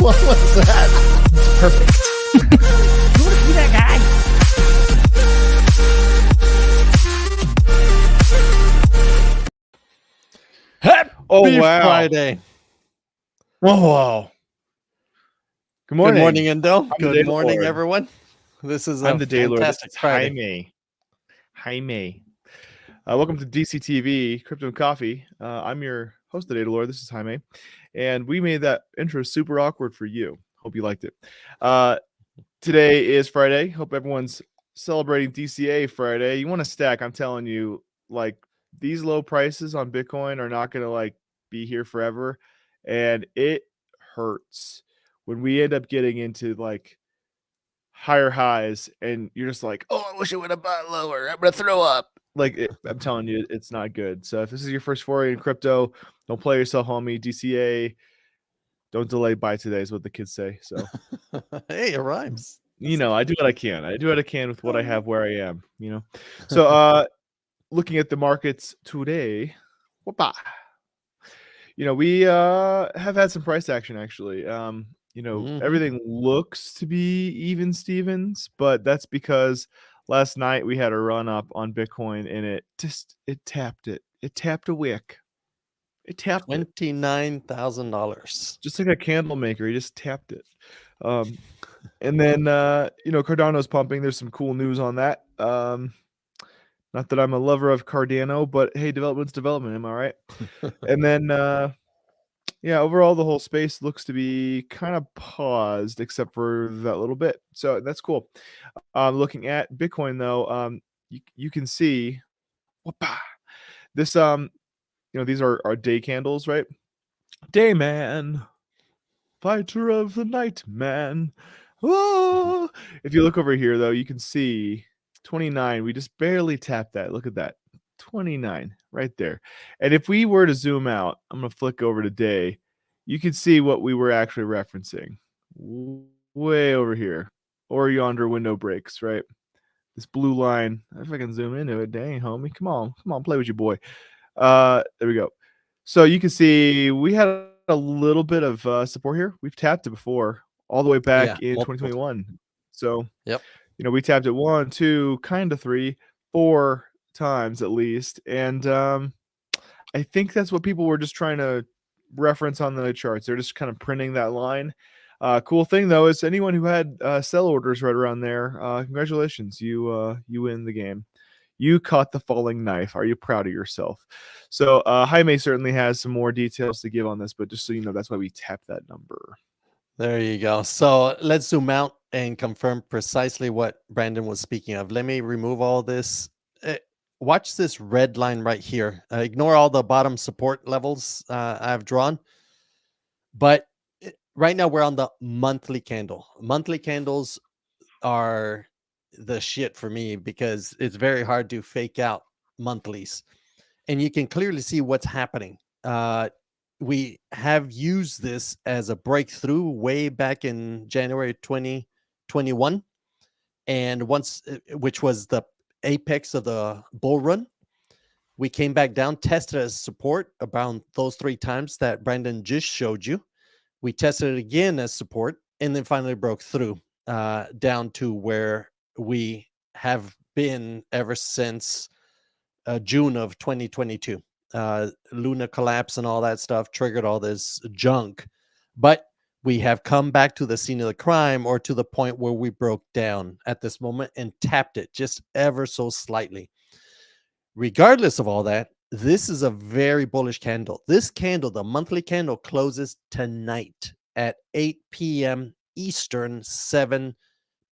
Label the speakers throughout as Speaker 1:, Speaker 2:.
Speaker 1: What was that?
Speaker 2: It's perfect. You want to be that guy?
Speaker 1: Happy
Speaker 3: wow.
Speaker 1: Friday.
Speaker 3: Oh, wow. Good morning.
Speaker 1: Good morning, Endo.
Speaker 3: I'm the
Speaker 1: Good morning,
Speaker 3: Daylord.
Speaker 1: everyone. This is
Speaker 3: I'm
Speaker 1: a
Speaker 3: the Daylord. This
Speaker 1: fantastic
Speaker 3: is
Speaker 1: Friday.
Speaker 3: Jaime. Welcome to DCTV, Crypto and Coffee. I'm your host, the Daylord. This is Jaime. And we made that intro super awkward for you. Hope you liked it. Today is Friday. Hope everyone's celebrating DCA Friday. You want to stack, I'm telling you, like, these low prices on Bitcoin are not going to, like, be here forever. And it hurts when we end up getting into, like, higher highs and you're just like, oh, I wish I would have bought lower. I'm going to throw up. Like, I'm telling you, it's not good. So if this is your first foray in crypto, don't play yourself, homie. DCA, don't delay buy today is what the kids say. So,
Speaker 1: Hey, it rhymes.
Speaker 3: you know, I do what I can. I do what I can with what I have where I am, you know. So, looking at the markets today, whoopah. You know, we have had some price action actually. You know, everything looks to be even Stevens, but that's because last night we had a run up on Bitcoin and it tapped it. It tapped a wick. It tapped
Speaker 1: $29,000.
Speaker 3: just like a candle maker. He just tapped it. And then you know, Cardano's pumping. There's some cool news on that. Not that I'm a lover of Cardano, but hey, development's development. Am I right? And then yeah, overall the whole space looks to be kind of paused except for that little bit. So that's cool. Looking at Bitcoin though, you can see whoopah, this you know, these are day candles, right? Day man, fighter of the night man. Oh! If you look over here though, you can see 29. We just barely tapped that. Look at that. 29 right there. And if we were to zoom out, I'm going to flick over to day. You can see what we were actually referencing. Way over here. Or yonder window breaks, right? This blue line. If I can zoom into it, dang, homie. Come on, play with your boy. There we go. So you can see we had a little bit of support here. We've tapped it before, all the way back in 2021. So,
Speaker 1: yep.
Speaker 3: You know, we tapped it 1, 2, kind of 3, 4 times at least. And I think that's what people were just trying to reference on the charts. They're just kind of printing that line. Cool thing though is anyone who had sell orders right around there, congratulations, you win the game. You caught the falling knife. Are you proud of yourself? So Jaime certainly has some more details to give on this, but just so you know, that's why we tapped that number.
Speaker 1: There you go. So let's zoom out and confirm precisely what Brandon was speaking of. Let me remove all this. Watch this red line right here. Ignore all the bottom support levels I've drawn. But right now we're on the monthly candle. Monthly candles are the shit for me because it's very hard to fake out monthlies. And you can clearly see what's happening. We have used this as a breakthrough way back in January 2020 21, and once, which was the apex of the bull run, we came back down, tested as support around those 3 times that Brandon just showed you. We tested it again as support, and then finally broke through down to where we have been ever since June of 2022. Luna collapse and all that stuff triggered all this junk, but we have come back to the scene of the crime, or to the point where we broke down at this moment and tapped it just ever so slightly. Regardless of all that, this is a very bullish candle. This candle, the monthly candle, closes tonight at 8 p.m. Eastern, 7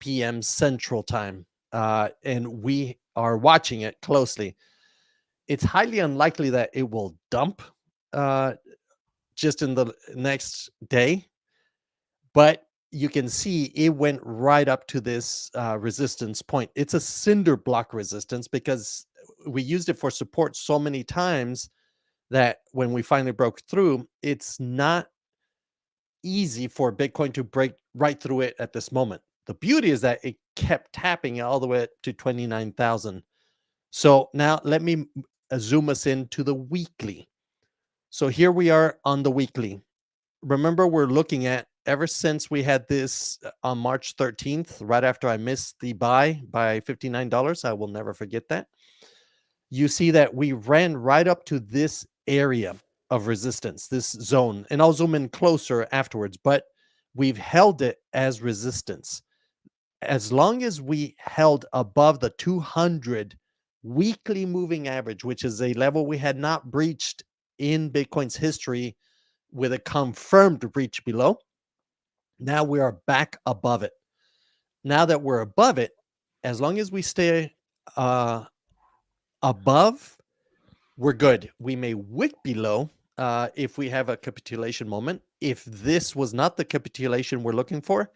Speaker 1: p.m. Central Time. And we are watching it closely. It's highly unlikely that it will dump just in the next day, but you can see it went right up to this resistance point. It's a cinder block resistance because we used it for support so many times that when we finally broke through, it's not easy for Bitcoin to break right through it at this moment. The beauty is that it kept tapping all the way up to 29,000. So now let me zoom us into the weekly. So here we are on the weekly. Remember, we're looking at ever since we had this on March 13th, right after I missed the buy by $59. I will never forget that. You see that we ran right up to this area of resistance, this zone, and I'll zoom in closer afterwards, but we've held it as resistance. As long as we held above the 200 weekly moving average, which is a level we had not breached in Bitcoin's history with a confirmed breach below, now we are back above it. Now that we're above it, as long as we stay above, we're good. We may wick below if we have a capitulation moment. If this was not the capitulation we're looking for,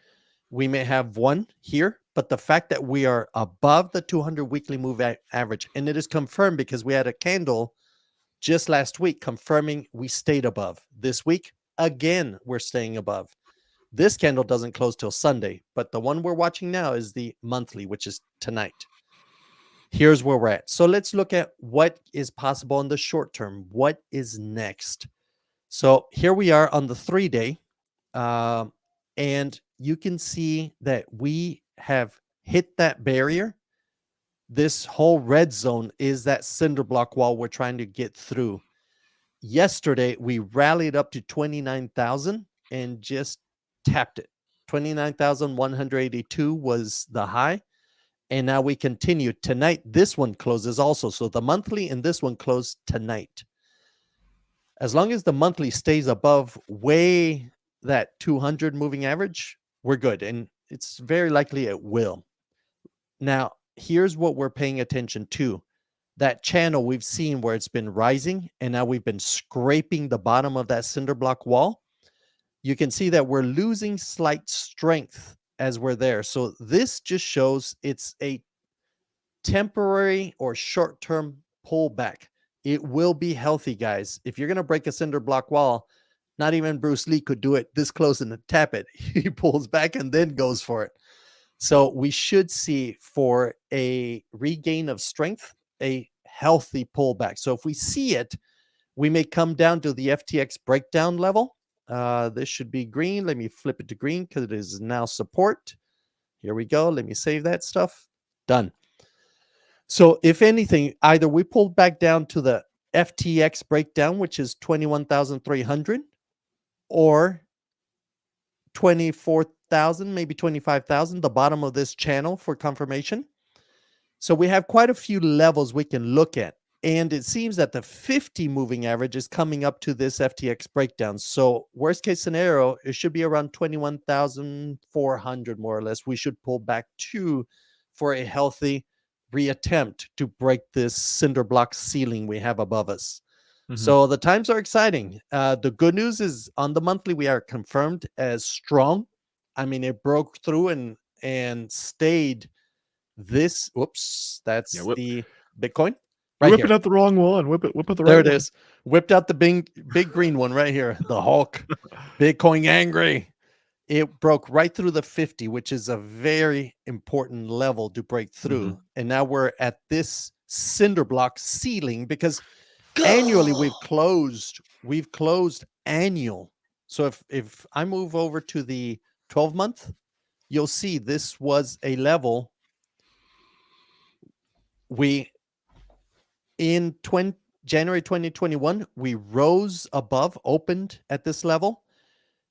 Speaker 1: we may have one here. But the fact that we are above the 200 weekly move average, and it is confirmed because we had a candle just last week confirming we stayed above. This week, again, we're staying above. This candle doesn't close till Sunday, but the one we're watching now is the monthly, which is tonight. Here's where we're at. So let's look at what is possible in the short term. What is next? So here we are on the 3-day, and you can see that we have hit that barrier. This whole red zone is that cinder block wall we're trying to get through. Yesterday, we rallied up to 29,000 and just tapped it. 29,182 was the high. And now we continue. Tonight, this one closes also. So the monthly and this one close tonight. As long as the monthly stays above way that 200 moving average, we're good. And it's very likely it will. Now, here's what we're paying attention to. That channel we've seen where it's been rising, and now we've been scraping the bottom of that cinder block wall. You can see that we're losing slight strength as we're there. So this just shows it's a temporary or short-term pullback. It will be healthy, guys. If you're going to break a cinder block wall, not even Bruce Lee could do it this close and tap it. He pulls back and then goes for it. So we should see, for a regain of strength, a healthy pullback. So if we see it, we may come down to the FTX breakdown level. This should be green. Let me flip it to green because it is now support. Here we go. Let me save that stuff. Done. So if anything, either we pull back down to the FTX breakdown, which is 21,300, or 24,000, maybe 25,000, the bottom of this channel for confirmation. So we have quite a few levels we can look at. And it seems that the 50 moving average is coming up to this FTX breakdown. So worst case scenario, it should be around 21,400 more or less. We should pull back to for a healthy reattempt to break this cinder block ceiling we have above us. So the times are exciting. The good news is on the monthly, we are confirmed as strong. I mean, it broke through and stayed this. Whoops, that's the Bitcoin.
Speaker 3: Right,
Speaker 1: Right
Speaker 3: whipping
Speaker 1: here.
Speaker 3: out the wrong one. Whip out the right
Speaker 1: There it
Speaker 3: one.
Speaker 1: is. Whipped out the big green one right here. The Hulk. Bitcoin angry. it broke right through the 50, which is a very important level to break through. And now we're at this cinder block ceiling because annually we've closed annual. So if I move over to the 12 month, you'll see this was a level we in January 2021 we rose above, opened at this level.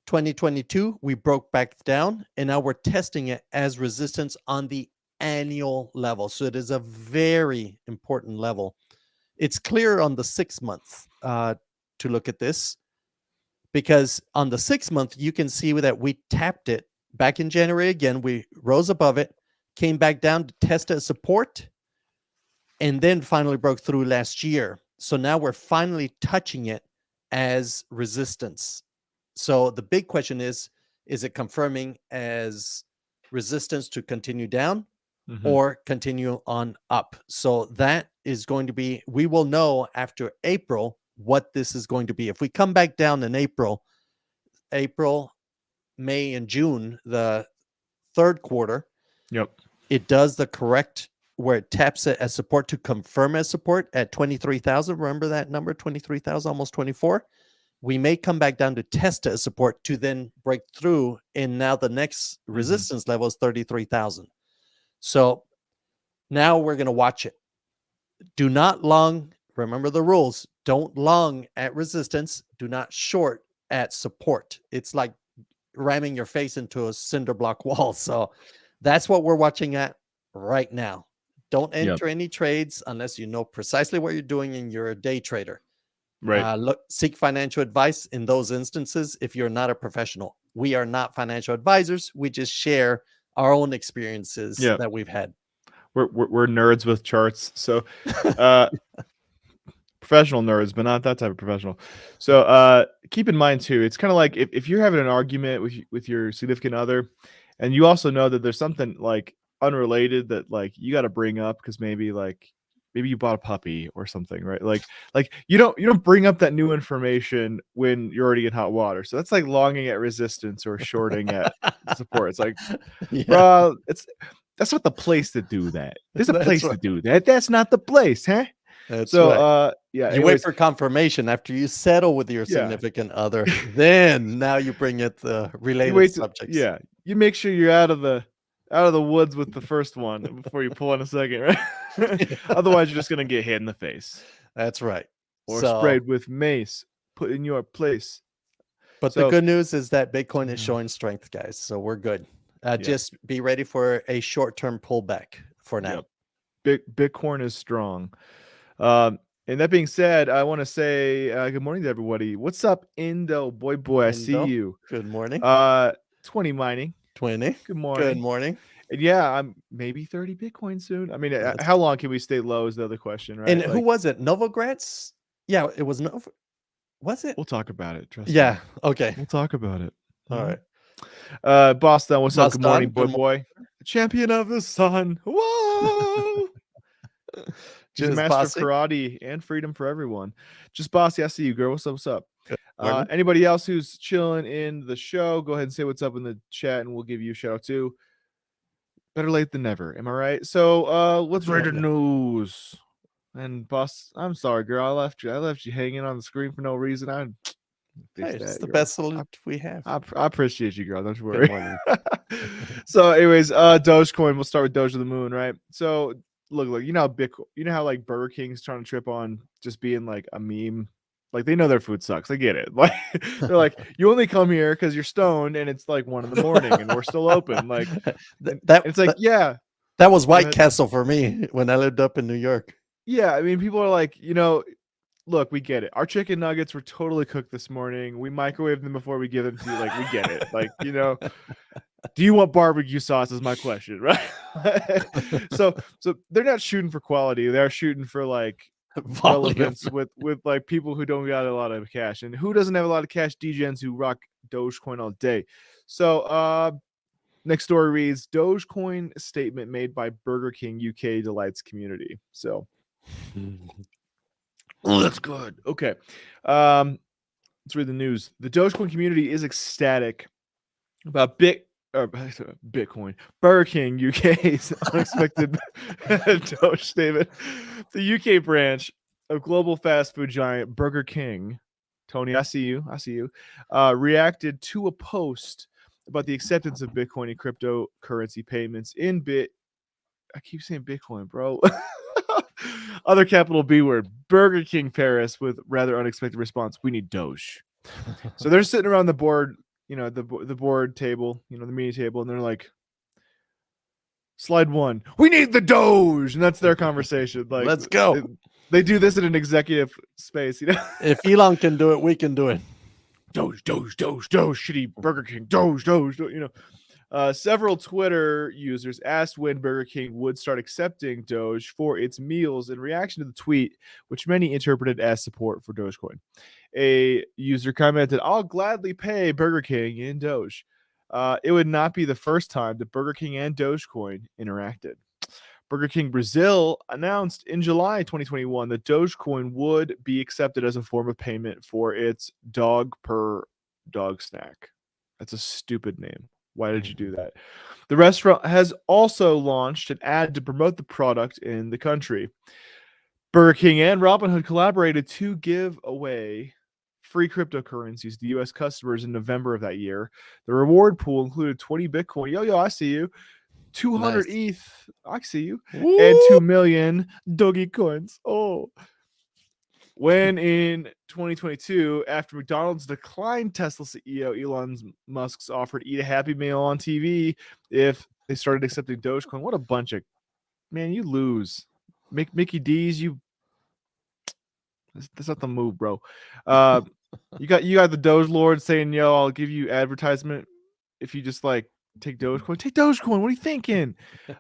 Speaker 1: 2022 we broke back down, and now we're testing it as resistance on the annual level. So it is a very important level. It's clear on the 6 month to look at this, because on the 6 month you can see that we tapped it back in January again. We rose above it, came back down to test as support, and then finally broke through last year. So now we're finally touching it as resistance. So the big question is it confirming as resistance to continue down or continue on up? So that is going to be, we will know after April what this is going to be. If we come back down in April, May, and June, the third quarter, it does the correct where it taps it as support to confirm as support at 23,000. Remember that number, 23,000, almost 24. We may come back down to test it as support to then break through. And now the next resistance level is 33,000. So now we're going to watch it. Do not long. Remember the rules. Don't long at resistance. Do not short at support. It's like ramming your face into a cinder block wall. So that's what we're watching at right now. Don't enter any trades unless you know precisely what you're doing and you're a day trader.
Speaker 3: Right.
Speaker 1: Seek financial advice in those instances if you're not a professional. We are not financial advisors. We just share our own experiences that we've had.
Speaker 3: We're nerds with charts. So professional nerds, but not that type of professional. So keep in mind too, it's kind of like if you're having an argument with your significant other, and you also know that there's something like unrelated that like you got to bring up because maybe you bought a puppy or something, right? Like you don't bring up that new information when you're already in hot water. So that's like longing at resistance or shorting at support. It's like, bro, that's not the place to do that. There's a place to do that. That's not the place, huh?
Speaker 1: That's
Speaker 3: so
Speaker 1: right.
Speaker 3: Yeah,
Speaker 1: you wait for confirmation after you settle with your significant other. Then now you bring it the related subjects.
Speaker 3: You make sure you're out of the woods with the first one before you pull on a second, right? Otherwise, you're just gonna get hit in the face.
Speaker 1: That's right.
Speaker 3: Or sprayed with mace, put in your place.
Speaker 1: But the good news is that Bitcoin is showing strength, guys. So we're good. Just be ready for a short-term pullback for now.
Speaker 3: Bitcoin is strong. And that being said, I want to say good morning to everybody. What's up, Indo? Boy, I see you.
Speaker 1: Good morning.
Speaker 3: 20 mining.
Speaker 1: 20.
Speaker 3: Good morning.
Speaker 1: Good morning.
Speaker 3: And I'm maybe 30 Bitcoin soon. I mean, how long can we stay low is the other question, right?
Speaker 1: And who was it? Novogratz? Yeah, it was Nova. Was it?
Speaker 3: We'll talk about it. Trust me.
Speaker 1: Okay.
Speaker 3: We'll talk about it.
Speaker 1: All right.
Speaker 3: Boston, what's up? Good morning, boy.
Speaker 1: Champion of the sun. Whoa.
Speaker 3: She's a master of karate and freedom for everyone. Just Bossy, I see you, girl. What's up? Anybody else who's chilling in the show, go ahead and say what's up in the chat, and we'll give you a shout out too. Better late than never. Am I right? So let's read the news. And boss, I'm sorry, girl. I left you hanging on the screen for no reason.
Speaker 1: It's the best salute we have.
Speaker 3: I appreciate you, girl. Don't you worry. So, anyways, Dogecoin. We'll start with Doge of the Moon, right? So, look, you know how Bitcoin, you know how like Burger King's trying to trip on just being like a meme. Like they know their food sucks. I get it. Like they're like, you only come here because you're stoned and it's like 1 a.m. and we're still open. Like
Speaker 1: that was White Castle for me when I lived up in New York.
Speaker 3: Yeah, I mean, people are like, look, we get it. Our chicken nuggets were totally cooked this morning. We microwaved them before we give them to you. Like, we get it. Like, do you want barbecue sauce is my question, right? so they're not shooting for quality. They're shooting for like relevance with like people who don't got a lot of cash. And who doesn't have a lot of cash? Degens who rock Dogecoin all day. So next story reads, Dogecoin statement made by Burger King UK delights community. So that's good. Okay. Let's read the news. The Dogecoin community is ecstatic about Bitcoin, Burger King UK's unexpected Doge statement. The UK branch of global fast food giant Burger King, Tony, I see you, reacted to a post about the acceptance of Bitcoin and cryptocurrency payments in I keep saying Bitcoin, bro. Other capital B word, Burger King Paris, with rather unexpected response. We need Doge. So they're sitting around the board, the board table, the meeting table, and they're like, slide one, we need the Doge, and that's their conversation. Like,
Speaker 1: Let's go.
Speaker 3: they do this in an executive space,
Speaker 1: If Elon can do it, we can do it.
Speaker 3: Doge, shitty Burger King, Doge, several Twitter users asked when Burger King would start accepting Doge for its meals in reaction to the tweet, which many interpreted as support for Dogecoin. A user commented, "I'll gladly pay Burger King in Doge." It would not be the first time that Burger King and Dogecoin interacted. Burger King Brazil announced in July 2021 that Dogecoin would be accepted as a form of payment for its dog per dog snack. That's a stupid name. Why did you do that? The restaurant has also launched an ad to promote the product in the country. Burger King and Robinhood collaborated to give away free cryptocurrencies to U.S. customers in November of that year. The reward pool included 20 Bitcoin. Yo, I see you. 200
Speaker 1: Nice.
Speaker 3: ETH. I see you.
Speaker 1: Woo!
Speaker 3: And 2 million doggy coins. Oh. When in 2022, after McDonald's declined Tesla CEO Elon Musk's offer to eat a Happy Meal on TV if they started accepting Dogecoin, what a bunch of, man, you lose. Mickey D's, that's not the move, bro. You got the Doge Lord saying, "Yo, I'll give you advertisement if you just like take Dogecoin. Take Dogecoin. What are you thinking?"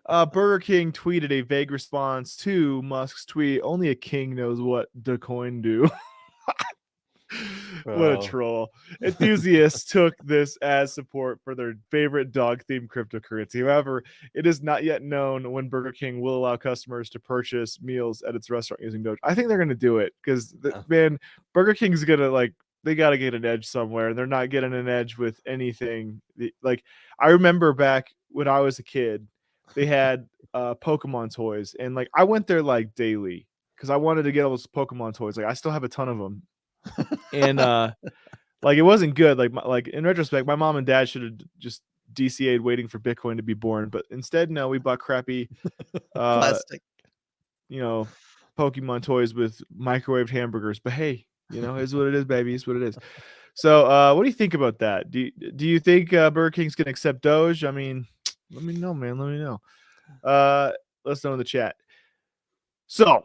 Speaker 3: Burger King tweeted a vague response to Musk's tweet. Only a king knows what the coin do. What a
Speaker 1: Bro.
Speaker 3: troll. Enthusiasts took this as support for their favorite dog-themed cryptocurrency. However, it is not yet known when Burger King will allow customers to purchase meals at its restaurant using Doge. I think they're going to do it because, man, Burger King's going to, they got to get an edge somewhere. They're not getting an edge with anything. Like, I remember back when I was a kid, they had Pokemon toys. And, I went there, daily because I wanted to get all those Pokemon toys. I still have a ton of them. And it wasn't good. In retrospect, my mom and dad should have just DCA'd waiting for Bitcoin to be born, but instead, no, we bought crappy
Speaker 1: Plastic.
Speaker 3: Pokemon toys with microwaved hamburgers. But hey, is what it is, baby. It's what it is. So what do you think about that? Do you think Burger King's gonna accept Doge? I mean, let me know, man. Let me know. Let us know in the chat. So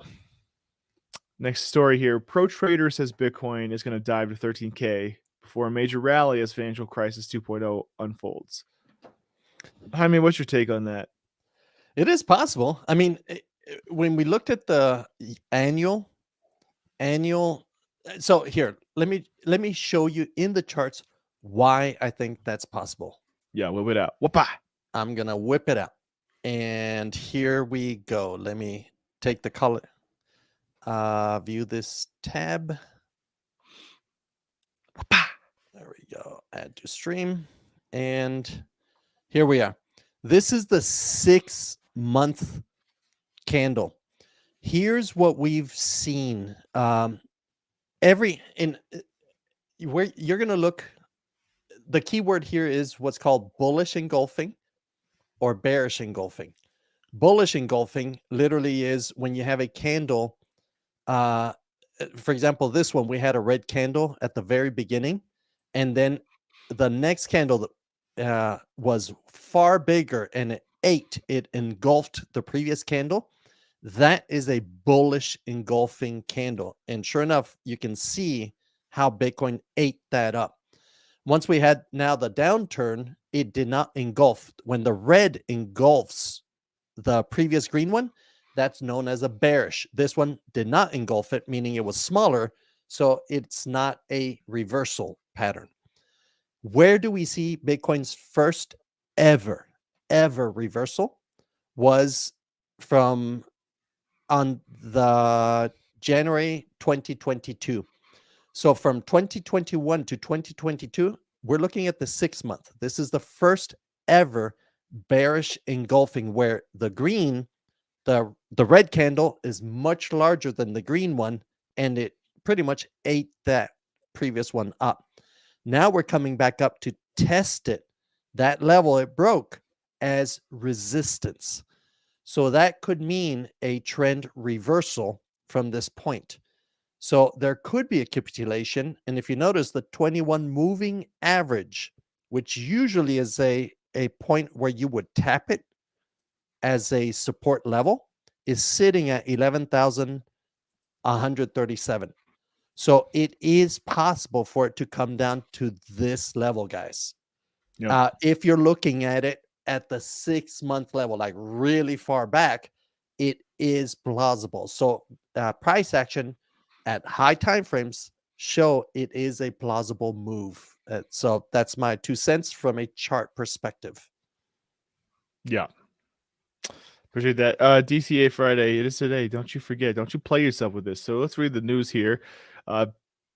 Speaker 3: next story here. Pro Trader says Bitcoin is going to dive to 13K before a major rally as financial crisis 2.0 unfolds. Jaime, what's your take on that?
Speaker 1: It is possible. I mean, when we looked at the annual, so here, let me show you in the charts why I think that's possible.
Speaker 3: Yeah, whip it out. Whoop-ah.
Speaker 1: I'm going to whip it out. And here we go. Let me take the color. View this tab. There we go. Add to stream. And here we are. This is the 6-month candle. Here's what we've seen. Where you're going to look, the keyword here is what's called bullish engulfing or bearish engulfing. Bullish engulfing literally is when you have a candle. For example, this one, we had a red candle at the very beginning, and then the next candle was far bigger and it engulfed the previous candle. That is a bullish engulfing candle. And sure enough, you can see how Bitcoin ate that up. Once we had now the downturn, it did not engulf. When the red engulfs the previous green one, that's known as a bearish. This one did not engulf it, meaning it was smaller. So it's not a reversal pattern. Where do we see Bitcoin's first ever reversal? Was from on the January 2022. So from 2021 to 2022, we're looking at the 6-month. This is the first ever bearish engulfing where the green, the red candle is much larger than the green one, and it pretty much ate that previous one up. Now we're coming back up to test it. That level it broke as resistance. So that could mean a trend reversal from this point. So there could be a capitulation. And if you notice the 21 moving average, which usually is a point where you would tap it as a support level, is sitting at 11,137. So it is possible for it to come down to this level, guys.
Speaker 3: Yeah.
Speaker 1: If you're looking at it at the 6-month level, like really far back, it is plausible. So price action at high time frames show it is a plausible move. So that's my 2 cents from a chart perspective.
Speaker 3: Yeah. Appreciate that. DCA Friday. It is today. Don't you forget. Don't you play yourself with this. So let's read the news here.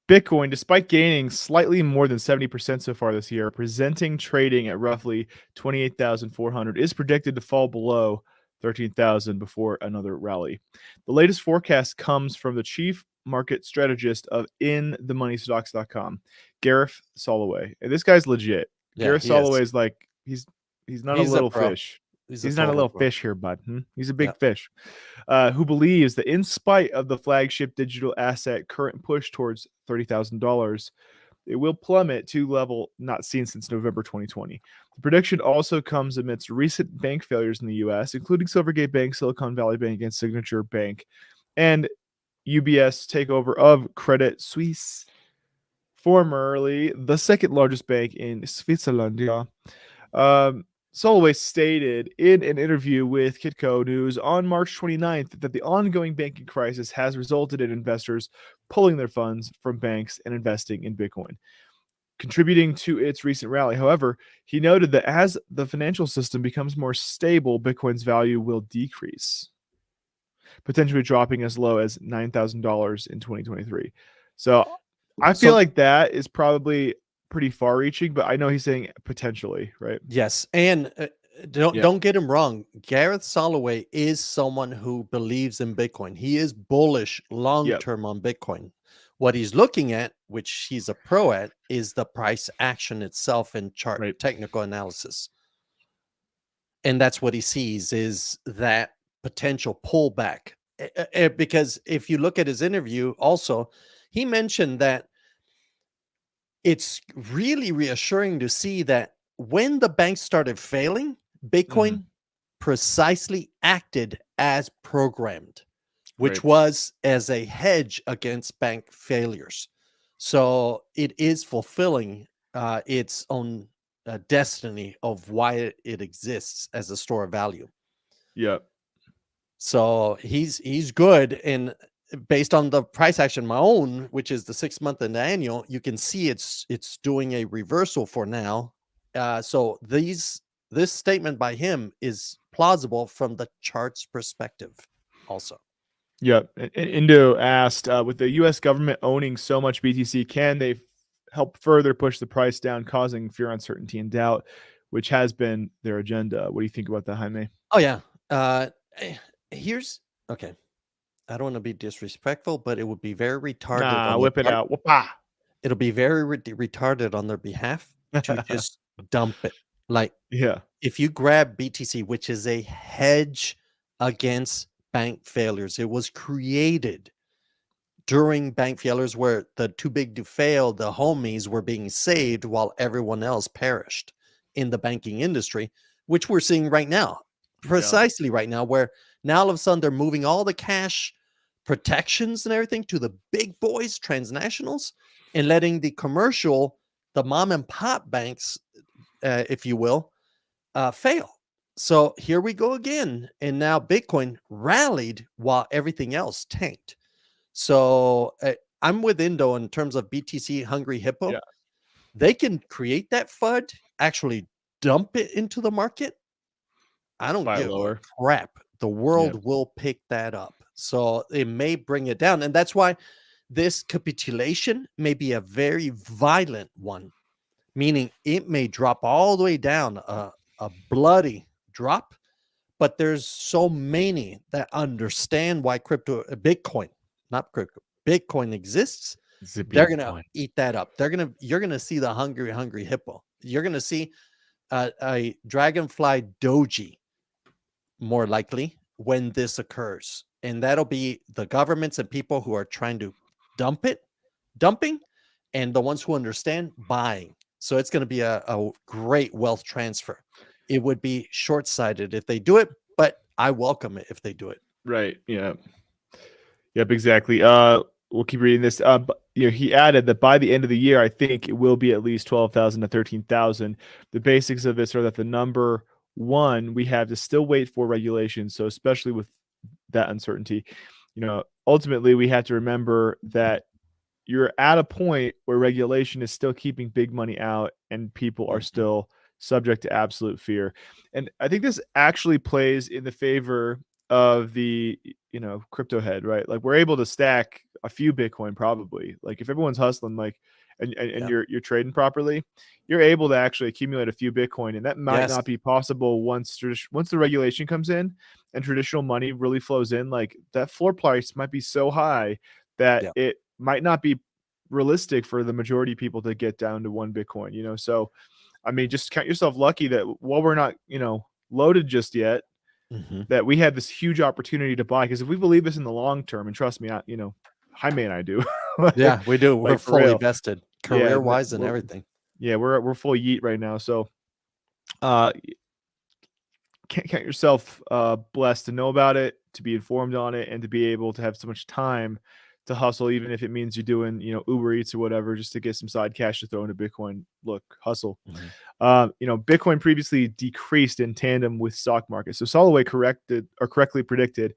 Speaker 3: Bitcoin, despite gaining slightly more than 70% so far this year, presenting trading at roughly 28,400, is predicted to fall below 13,000 before another rally. The latest forecast comes from the chief market strategist of InTheMoneyStocks.com, Gareth Soloway. And this guy's legit.
Speaker 1: Yeah,
Speaker 3: Gareth
Speaker 1: he is.
Speaker 3: Soloway is like he's not
Speaker 1: He's
Speaker 3: a
Speaker 1: a
Speaker 3: little
Speaker 1: pro.
Speaker 3: fish.
Speaker 1: He's
Speaker 3: He's not a
Speaker 1: total
Speaker 3: little
Speaker 1: pro.
Speaker 3: fish here, bud. He's a big
Speaker 1: Yep.
Speaker 3: fish. Who believes that in spite of the flagship digital asset current push towards $30,000, it will plummet to level not seen since November 2020. The prediction also comes amidst recent bank failures in the U.S., including Silvergate Bank, Silicon Valley Bank, and Signature Bank, and UBS takeover of Credit Suisse, formerly the second largest bank in Switzerland. Yeah. Soloway stated in an interview with Kitco News on March 29th that the ongoing banking crisis has resulted in investors pulling their funds from banks and investing in Bitcoin, contributing to its recent rally. However, he noted that as the financial system becomes more stable, Bitcoin's value will decrease, potentially dropping as low as $9,000 in 2023. So I feel like that is probably pretty far reaching, but I know he's saying potentially, right?
Speaker 1: Yes, and don't get him wrong. Gareth Soloway is someone who believes in Bitcoin. He is bullish long term on Bitcoin. What he's looking at, which he's a pro at, is the price action itself and chart technical analysis. And that's what he sees is that potential pullback. Because if you look at his interview, also, he mentioned that it's really reassuring to see that when the banks started failing, Bitcoin precisely acted as programmed, which was as a hedge against bank failures. So it is fulfilling its own destiny of why it exists as a store of value.
Speaker 3: Yep.
Speaker 1: So he's good, and based on the price action my own, which is the 6-month and the annual, you can see it's doing a reversal for now. So this statement by him is plausible from the chart's perspective also.
Speaker 3: Yep. Indo asked, with the U.S. government owning so much BTC, can they help further push the price down, causing fear, uncertainty, and doubt, which has been their agenda? What do you think about that, Jaime?
Speaker 1: Oh, yeah. Here's okay. I don't want to be disrespectful, but it would be very retarded.
Speaker 3: Nah, whip it out. Whoop-ah.
Speaker 1: It'll be very retarded on their behalf to just dump it. Like, if you grab BTC, which is a hedge against bank failures, it was created during bank failures where the too big to fail, the homies were being saved while everyone else perished in the banking industry, which we're seeing right now. Precisely right now, where now all of a sudden they're moving all the cash protections and everything to the big boys, transnationals, and letting the commercial, the mom and pop banks, if you will, fail. So here we go again. And now Bitcoin rallied while everything else tanked. So I'm with Indo in terms of BTC Hungry Hippo.
Speaker 3: Yeah.
Speaker 1: They can create that FUD, actually dump it into the market. I don't give a crap. The world will pick that up. So it may bring it down. And that's why this capitulation may be a very violent one, meaning it may drop all the way down, a bloody drop, but there's so many that understand why Bitcoin, not crypto, Bitcoin exists.
Speaker 3: It's a
Speaker 1: They're gonna
Speaker 3: Bitcoin.
Speaker 1: eat that up. You're gonna see the hungry hippo. You're gonna see a dragonfly doji more likely when this occurs, and that'll be the governments and people who are trying to dumping, and the ones who understand buying. So it's going to be a great wealth transfer. It would be short-sighted if they do it, but I welcome it if they do it.
Speaker 3: Right. Yeah. Yep. Exactly. We'll keep reading this. He added that by the end of the year, I think it will be at least 12,000 to 13,000. The basics of this are that the number one, we have to still wait for regulations. So especially with that uncertainty, ultimately we have to remember that you're at a point where regulation is still keeping big money out and people are still subject to absolute fear. And I think this actually plays in the favor of the crypto head, right? Like we're able to stack a few Bitcoin probably. Like if everyone's hustling, like and
Speaker 1: Yeah.
Speaker 3: you're trading properly, you're able to actually accumulate a few Bitcoin, and that might
Speaker 1: Yes.
Speaker 3: not be possible once the regulation comes in and traditional money really flows in. Like that floor price might be so high that
Speaker 1: Yeah.
Speaker 3: it might not be realistic for the majority of people to get down to one Bitcoin. So I mean, just count yourself lucky that while we're not loaded just yet,
Speaker 1: Mhm.
Speaker 3: that we had this huge opportunity to buy. Because if we believe this in the long term, and trust me, Jaime and I do.
Speaker 1: Yeah, we do. We're
Speaker 3: Like for
Speaker 1: fully
Speaker 3: real.
Speaker 1: vested,
Speaker 3: Yeah,
Speaker 1: career-wise and everything.
Speaker 3: we're full yeet right now. So count yourself blessed to know about it, to be informed on it, and to be able to have so much time to hustle, even if it means you're doing Uber Eats or whatever, just to get some side cash to throw into Bitcoin. Look, hustle.
Speaker 1: Mhm.
Speaker 3: Bitcoin previously decreased in tandem with stock market. So Soloway correctly predicted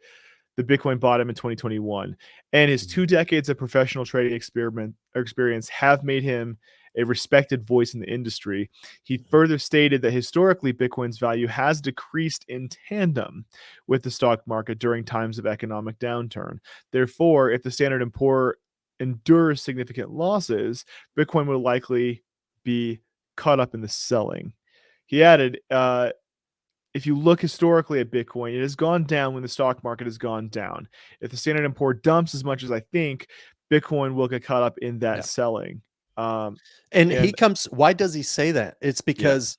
Speaker 3: the Bitcoin bottom in 2021, and his 2 decades of professional trading experience have made him a respected voice in the industry. He further stated that historically Bitcoin's value has decreased in tandem with the stock market during times of economic downturn. Therefore, if the Standard & Poor endures significant losses, Bitcoin will likely be caught up in the selling. He added, if you look historically at Bitcoin, it has gone down when the stock market has gone down. If the Standard & Poor dumps as much as I think, Bitcoin will get caught up in that
Speaker 1: Yeah.
Speaker 3: selling.
Speaker 1: And
Speaker 3: And
Speaker 1: why does he say that? It's
Speaker 3: yeah,
Speaker 1: because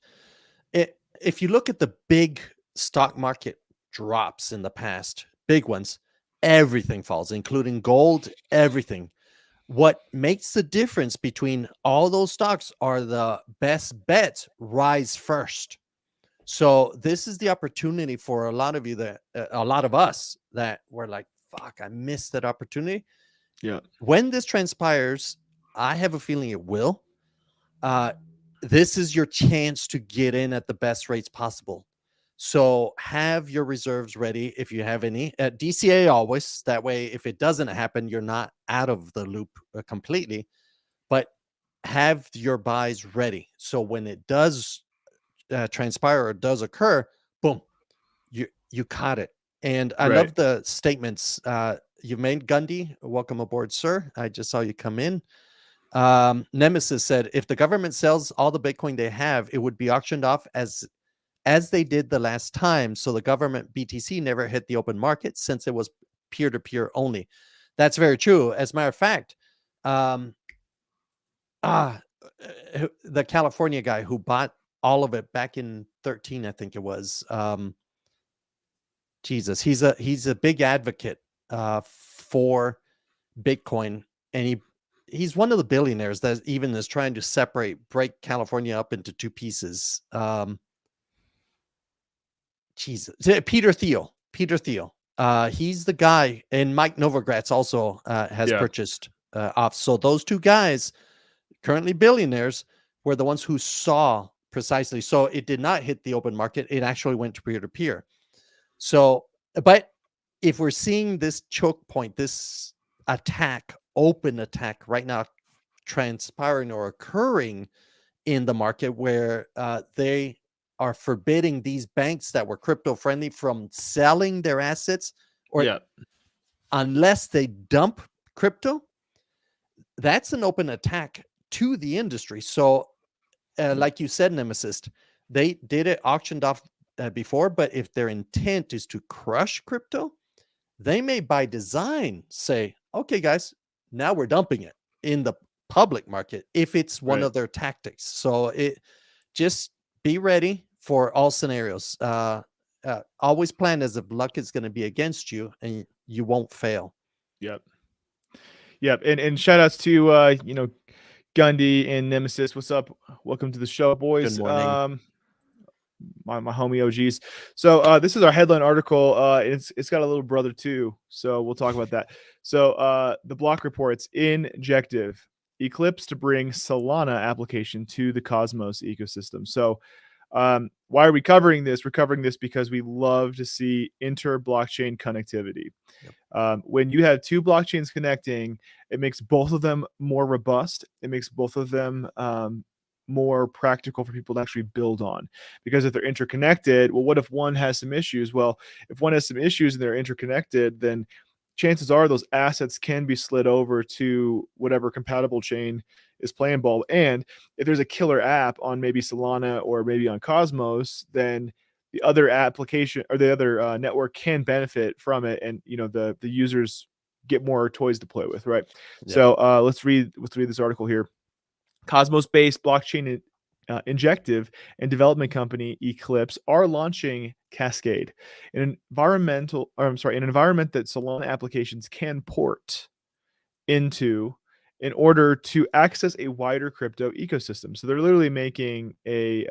Speaker 1: if you look at the big stock market drops in the past, big ones, everything falls, including gold, everything. What makes the difference between all those stocks are the best bets rise first. So this is the opportunity for a lot of you a lot of us that were like, fuck, I missed that opportunity.
Speaker 3: yeah,
Speaker 1: When this transpires, I have a feeling it will. Uh, this is your chance to get in at the best rates possible. So have your reserves ready if you have any. DCA always. That way, if it doesn't happen, you're not out of the loop completely. But have your buys ready. So when it does transpire or does occur, boom, you caught it. And I
Speaker 3: right.
Speaker 1: love the statements you've made, Gundy. Welcome aboard, sir. I just saw you come in. Nemesis said, if the government sells all the Bitcoin they have, it would be auctioned off as they did the last time. So the government BTC never hit the open market since it was peer-to-peer only. That's very true. As a matter of fact, um, the California guy who bought all of it back in 13, I think it was. Jesus, he's a big advocate for Bitcoin, and he's one of the billionaires that even is trying to break California up into two pieces. Jesus, Peter Thiel. He's the guy, and Mike Novogratz also has
Speaker 3: Yeah,
Speaker 1: purchased off. So those two guys, currently billionaires, were the ones who saw precisely. So it did not hit the open market. It actually went to peer to peer. So, but if we're seeing this choke point, this open attack right now transpiring or occurring in the market where they are forbidding these banks that were crypto friendly from selling their assets or
Speaker 3: yeah,
Speaker 1: unless they dump crypto, that's an open attack to the industry. So like you said, Nemesis, they did it auctioned off before, but if their intent is to crush crypto, they may by design say, okay, guys, now we're dumping it in the public market if it's one
Speaker 3: Right.
Speaker 1: of their tactics. So it just be ready for all scenarios. Always plan as if luck is going to be against you and you won't fail.
Speaker 3: Yep. Yep. And shout outs to Gundy and Nemesis. What's up? Welcome to the show, boys.
Speaker 1: Good morning.
Speaker 3: My homie OGs. So this is our headline article. It's got a little brother too. So we'll talk about that. So the block reports injective Eclipse to bring Solana application to the Cosmos ecosystem. So why are we covering this? We're covering this because we love to see inter-blockchain connectivity. When you have two blockchains connecting, it makes both of them more robust. It makes both of them more practical for people to actually build on. Because if they're interconnected, well, what if one has some issues? Well, if one has some issues and they're interconnected, then chances are those assets can be slid over to whatever compatible chain is playing ball. And if there's a killer app on maybe Solana or maybe on Cosmos, then the other application or the other network can benefit from it, and the users get more toys to play with, right?
Speaker 1: Yep.
Speaker 3: So let's read this article here. Cosmos-based blockchain injective and development company Eclipse are launching Cascade, an environment that Solana applications can port into in order to access a wider crypto ecosystem. So they're literally making a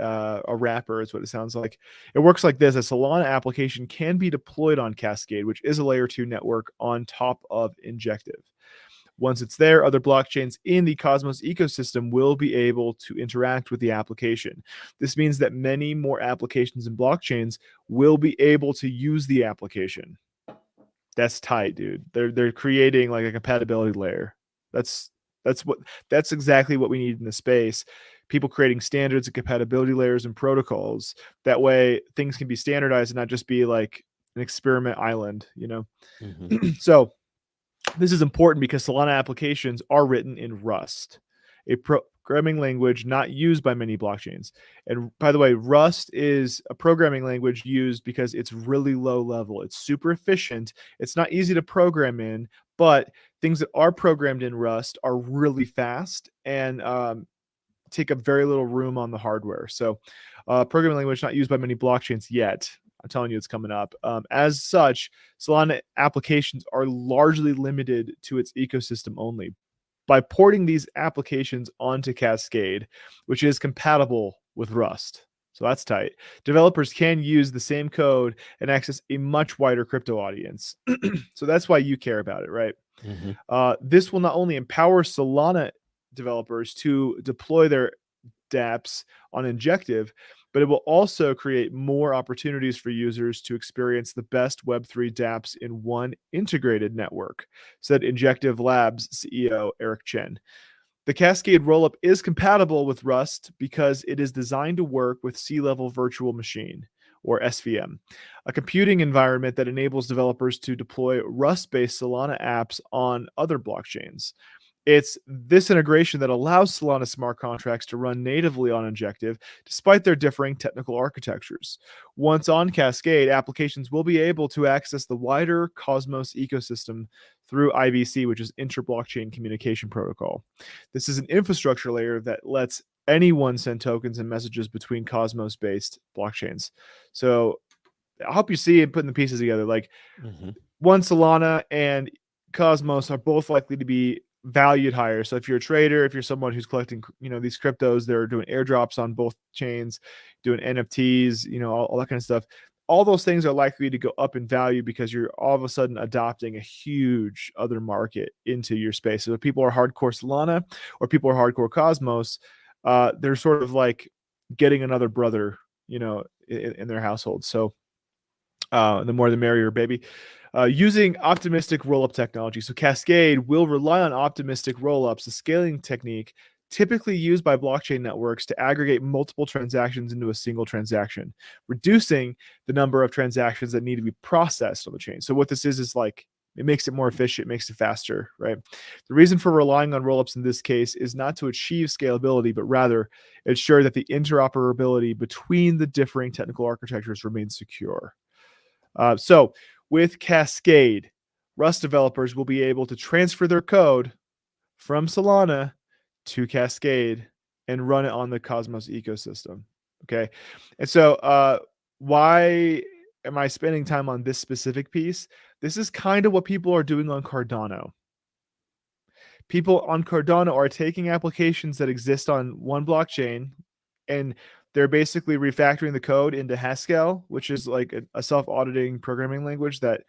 Speaker 3: wrapper, is what it sounds like. It works like this: a Solana application can be deployed on Cascade, which is a layer 2 network on top of injective. Once it's there, other blockchains in the Cosmos ecosystem will be able to interact with the application. This means that many more applications and blockchains will be able to use the application. That's tight, dude. They're creating like a compatibility layer. That's exactly what we need in the space. People creating standards and compatibility layers and protocols. That way things can be standardized and not just be like an experiment island,
Speaker 1: Mm-hmm.
Speaker 3: So this is important because Solana applications are written in Rust, a programming language not used by many blockchains. And by the way, Rust is a programming language used because it's really low level. It's super efficient. It's not easy to program in, but things that are programmed in Rust are really fast and take up very little room on the hardware. So programming language not used by many blockchains yet. I'm telling you, it's coming up. As such, Solana applications are largely limited to its ecosystem only. By porting these applications onto Cascade, which is compatible with Rust, so that's tight, developers can use the same code and access a much wider crypto audience. So that's why you care about it, right?
Speaker 1: Mm-hmm.
Speaker 3: This will not only empower Solana developers to deploy their dApps on Injective, but it will also create more opportunities for users to experience the best Web3 dApps in one integrated network, said Injective Labs CEO Eric Chen. The Cascade rollup is compatible with Rust because it is designed to work with C-level virtual machine, or SVM, a computing environment that enables developers to deploy Rust-based Solana apps on other blockchains. It's this integration that allows Solana smart contracts to run natively on Injective, despite their differing technical architectures. Once on Cascade, applications will be able to access the wider Cosmos ecosystem through IBC, which is Inter-Blockchain Communication Protocol. This is an infrastructure layer that lets anyone send tokens and messages between Cosmos-based blockchains. So I hope you see and putting the pieces together. Like one Solana and Cosmos are both likely to be valued higher. So if you're a trader, if you're someone who's collecting, these cryptos, they're doing airdrops on both chains, doing NFTs, all that kind of stuff. All those things are likely to go up in value because you're all of a sudden adopting a huge other market into your space. So if people are hardcore Solana or people are hardcore Cosmos, they're sort of like getting another brother, in their household. So the more the merrier, baby. Using optimistic rollup technology. So Cascade will rely on optimistic rollups, a scaling technique typically used by blockchain networks to aggregate multiple transactions into a single transaction, reducing the number of transactions that need to be processed on the chain. So what this is like It makes it more efficient, makes it faster, right? The reason for relying on rollups in this case is not to achieve scalability, but rather ensure that the interoperability between the differing technical architectures remains secure. So with Cascade, Rust developers will be able to transfer their code from Solana to Cascade and run it on the Cosmos ecosystem. Okay. And so why am I spending time on this specific piece? This is kind of what people are doing on Cardano. People on Cardano are taking applications that exist on one blockchain and they're basically refactoring the code into Haskell, which is like a self-auditing programming language that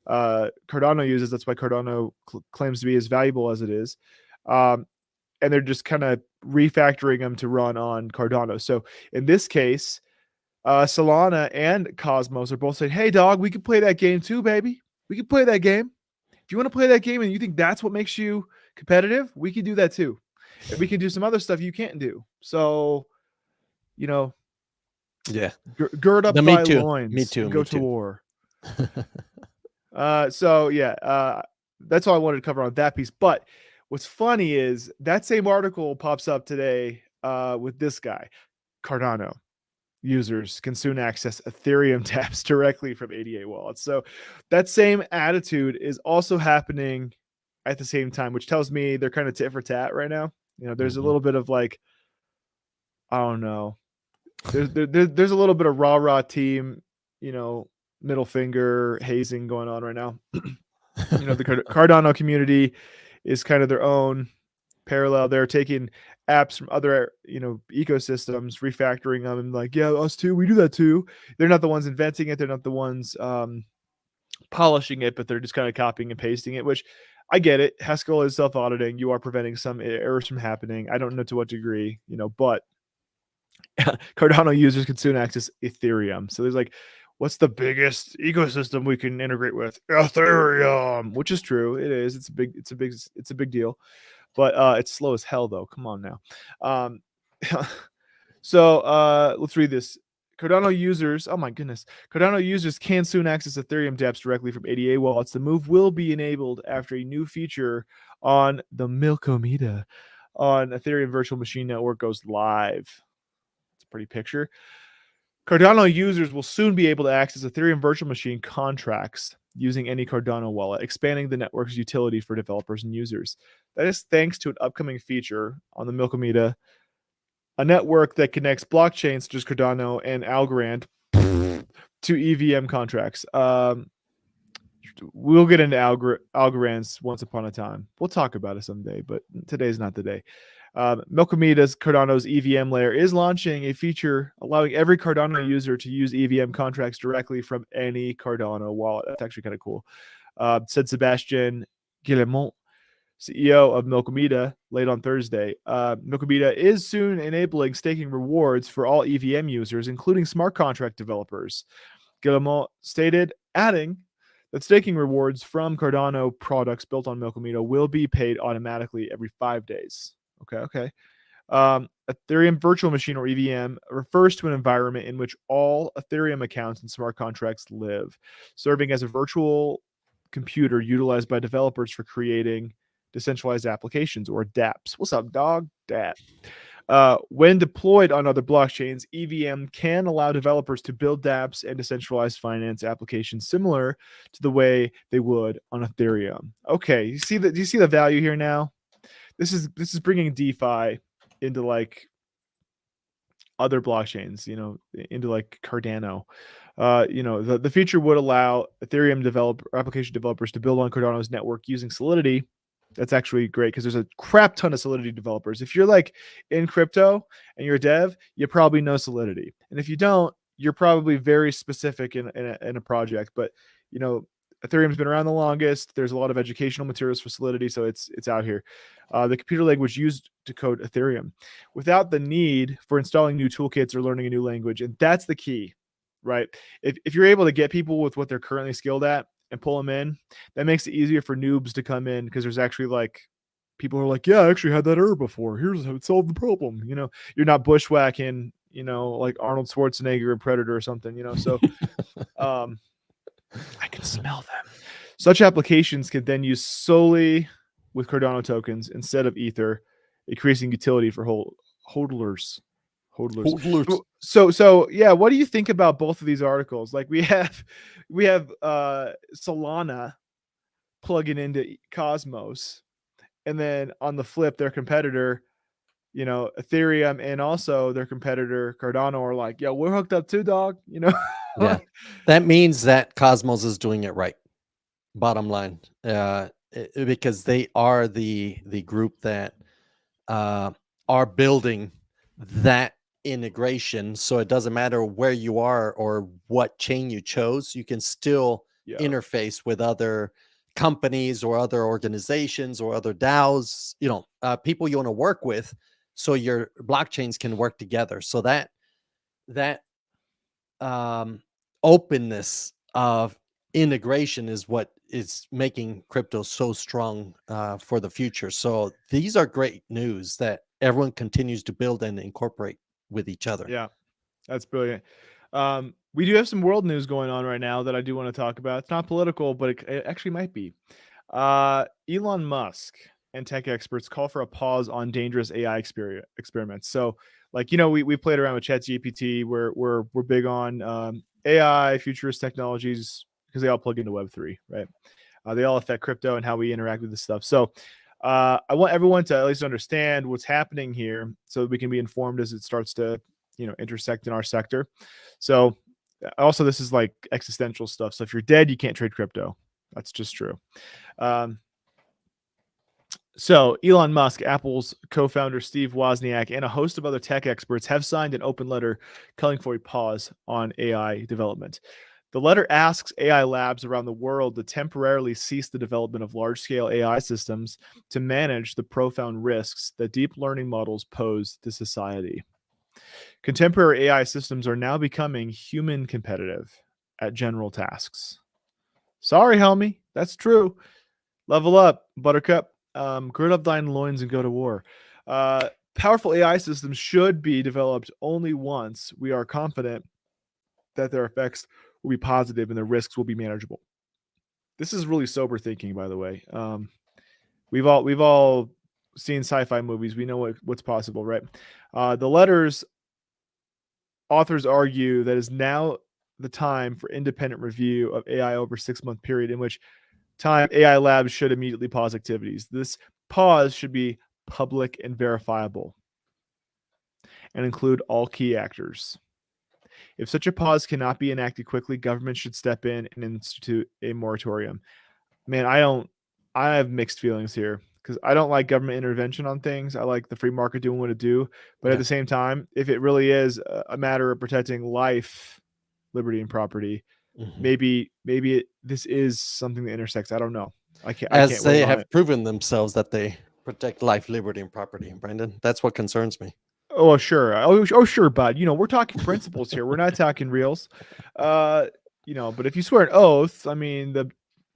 Speaker 3: Cardano uses. That's why Cardano claims to be as valuable as it is. And they're just kind of refactoring them to run on Cardano. So in this case, Solana and Cosmos are both saying, hey, dog, we can play that game too, baby. We can play that game. If you want to play that game and you think that's what makes you competitive, we can do that too. And we can do some other stuff you can't do. So,
Speaker 1: Yeah.
Speaker 3: Gird up thy loins
Speaker 1: Me too.
Speaker 3: and go to war. That's all I wanted to cover on that piece. But what's funny is that same article pops up today with this guy. Cardano users can soon access Ethereum taps directly from ADA wallets. So that same attitude is also happening at the same time, which tells me they're kind of tit for tat right now. There's a little bit of like, I don't know. There's a little bit of rah team, middle finger hazing going on right now. The Cardano community is kind of their own parallel. They're taking apps from other ecosystems, refactoring them, and like, yeah, us too, we do that too. They're not the ones inventing it, they're not the ones polishing it, but they're just kind of copying and pasting it, which I get it. Haskell is self-auditing. You are preventing some errors from happening. I don't know to what degree, but Cardano users can soon access Ethereum. So there's like, what's the biggest ecosystem we can integrate with? Ethereum, which is true. It is. It's a big deal. But it's slow as hell, though. Come on now. So let's read this. Cardano users, oh my goodness. Cardano users can soon access Ethereum dApps directly from ADA wallets. The move will be enabled after a new feature on the Milkomeda on Ethereum Virtual Machine Network goes live. It's a pretty picture. Cardano users will soon be able to access Ethereum Virtual Machine contracts using any Cardano wallet, expanding the network's utility for developers and users. That is thanks to an upcoming feature on the Milkomeda, a network that connects blockchains such as Cardano and Algorand to EVM contracts. We'll get into Algorands once upon a time. We'll talk about it someday, but today's not the day. Milkomeda's Cardano's EVM layer is launching a feature allowing every Cardano user to use EVM contracts directly from any Cardano wallet. That's actually kind of cool. Said Sebastian Guillemont, CEO of Milkomeda, late on Thursday. Milkomeda is soon enabling staking rewards for all EVM users, including smart contract developers. Guillemont stated, adding that staking rewards from Cardano products built on Milkomeda will be paid automatically every 5 days. Okay. Ethereum Virtual Machine, or EVM, refers to an environment in which all Ethereum accounts and smart contracts live, serving as a virtual computer utilized by developers for creating decentralized applications, or dApps. What's up, dog? DApp. When deployed on other blockchains, EVM can allow developers to build dApps and decentralized finance applications similar to the way they would on Ethereum. Okay, do you see the value here now? This is bringing DeFi into like other blockchains, into like Cardano. The feature would allow Ethereum application developers to build on Cardano's network using Solidity. That's actually great because there's a crap ton of Solidity developers. If you're like in crypto and you're a dev, you probably know Solidity. And if you don't, you're probably very specific in a project. But, Ethereum's been around the longest. There's a lot of educational materials for Solidity, so it's out here. The computer language used to code Ethereum without the need for installing new toolkits or learning a new language. And that's the key, right? If you're able to get people with what they're currently skilled at and pull them in, that makes it easier for noobs to come in, because there's actually like people who are like, yeah, I actually had that error before. Here's how it solved the problem. You're not bushwhacking, like Arnold Schwarzenegger in Predator or something, so I can smell them. Such applications can then use solely with Cardano tokens instead of Ether, increasing utility for hodlers.
Speaker 1: Hodlers.
Speaker 3: So yeah, what do you think about both of these articles? Like we have Solana plugging into Cosmos, and then on the flip, their competitor, Ethereum and also their competitor Cardano are like, yo, we're hooked up too, dog.
Speaker 1: Yeah. That means that Cosmos is doing it right. Bottom line, because they are the group that uh, are building that integration. So it doesn't matter where you are or what chain you chose, you can still
Speaker 3: Yeah.
Speaker 1: interface with other companies or other organizations or other DAOs, people you want to work with, so your blockchains can work together. So that um, openness of integration is what is making crypto so strong for the future. So these are great news that everyone continues to build and incorporate with each other.
Speaker 3: Yeah, that's brilliant. We do have some world news going on right now that I do want to talk about. It's not political, but it actually might be. Elon Musk and tech experts call for a pause on dangerous AI experiments. So, like, we played around with ChatGPT. We're big on AI, futurist technologies, because they all plug into Web3, right? They all affect crypto and how we interact with this stuff. So, I want everyone to at least understand what's happening here, so that we can be informed as it starts to, intersect in our sector. So, also, this is like existential stuff. So, if you're dead, you can't trade crypto. That's just true. So Elon Musk, Apple's co-founder Steve Wozniak, and a host of other tech experts have signed an open letter calling for a pause on AI development. The letter asks AI labs around the world to temporarily cease the development of large-scale AI systems to manage the profound risks that deep learning models pose to society. Contemporary AI systems are now becoming human competitive at general tasks. Sorry, homie, that's true. Level up, Buttercup. Gird up thine loins and go to war. Powerful AI systems should be developed only once we are confident that their effects will be positive and their risks will be manageable. This is really sober thinking, by the way. We've all seen sci-fi movies. We know what's possible, right? The letter's authors argue that is now the time for independent review of AI over a 6-month period in which time AI labs should immediately pause activities. This pause should be public and verifiable and include all key actors. If such a pause cannot be enacted quickly, government should step in and institute a moratorium. Man, I have mixed feelings here, because I don't like government intervention on things. I like the free market doing what it do. But at the same time, if it really is a matter of protecting life, liberty, and property, maybe this is something that intersects. I don't know. I can't
Speaker 1: As
Speaker 3: wait
Speaker 1: they
Speaker 3: on
Speaker 1: have
Speaker 3: it.
Speaker 1: proven themselves that they protect life, liberty, and property, Brandon. That's what concerns me.
Speaker 3: Oh, sure. Oh, sure, bud. We're talking principles here. We're not talking reals. But if you swear an oath, I mean,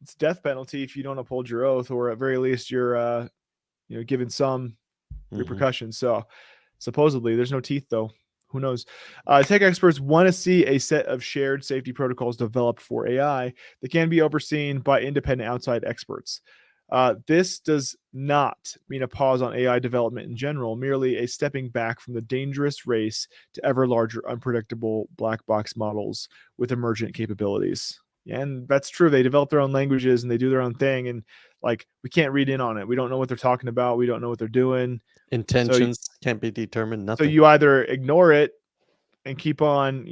Speaker 3: it's death penalty if you don't uphold your oath, or at very least you're, given some repercussions. So supposedly there's no teeth, though. Who knows? Tech experts want to see a set of shared safety protocols developed for AI that can be overseen by independent outside experts. This does not mean a pause on AI development in general, merely a stepping back from the dangerous race to ever larger, unpredictable black box models with emergent capabilities. And that's true. They develop their own languages and they do their own thing. And like, we can't read in on it. We don't know what they're talking about. We don't know what they're doing.
Speaker 1: Intentions can't be determined.
Speaker 3: So
Speaker 1: Nothing.
Speaker 3: you either ignore it and keep on,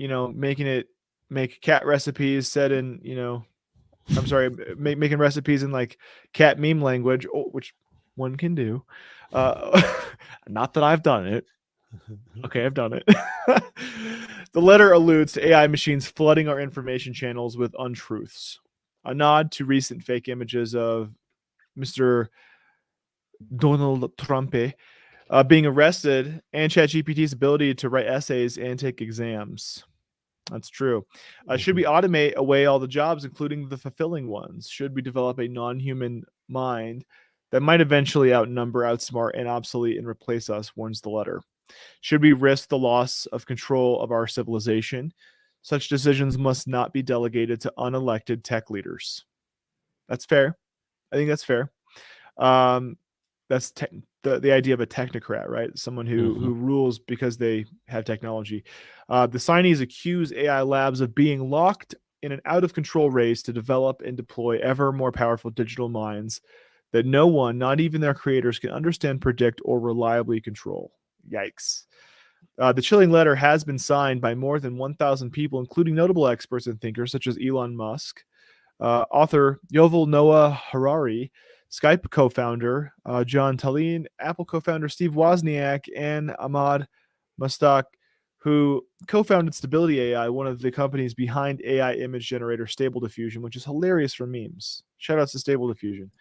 Speaker 3: make cat recipes set in, I'm sorry, making recipes in like cat meme language, which one can do. Not that I've done it. Okay, I've done it. The letter alludes to AI machines flooding our information channels with untruths, a nod to recent fake images of Mr. Donald Trump being arrested, and ChatGPT's ability to write essays and take exams. That's true. Should we automate away all the jobs, including the fulfilling ones? Should we develop a non-human mind that might eventually outnumber, outsmart, and obsolete and replace us, warns the letter? Should we risk the loss of control of our civilization? Such decisions must not be delegated to unelected tech leaders. That's fair. I think that's fair. Um, that's the idea of a technocrat, right? Someone who rules because they have technology. The signees accuse AI labs of being locked in an out of control race to develop and deploy ever more powerful digital minds that no one, not even their creators, can understand, predict, or reliably control. Yikes. The chilling letter has been signed by more than 1,000 people, including notable experts and thinkers such as Elon Musk, author Yuval Noah Harari, Skype co-founder John Tallinn, Apple co-founder Steve Wozniak, and Ahmad Mustak, who co-founded Stability AI, one of the companies behind AI image generator Stable Diffusion, which is hilarious for memes. Shout outs to Stable Diffusion.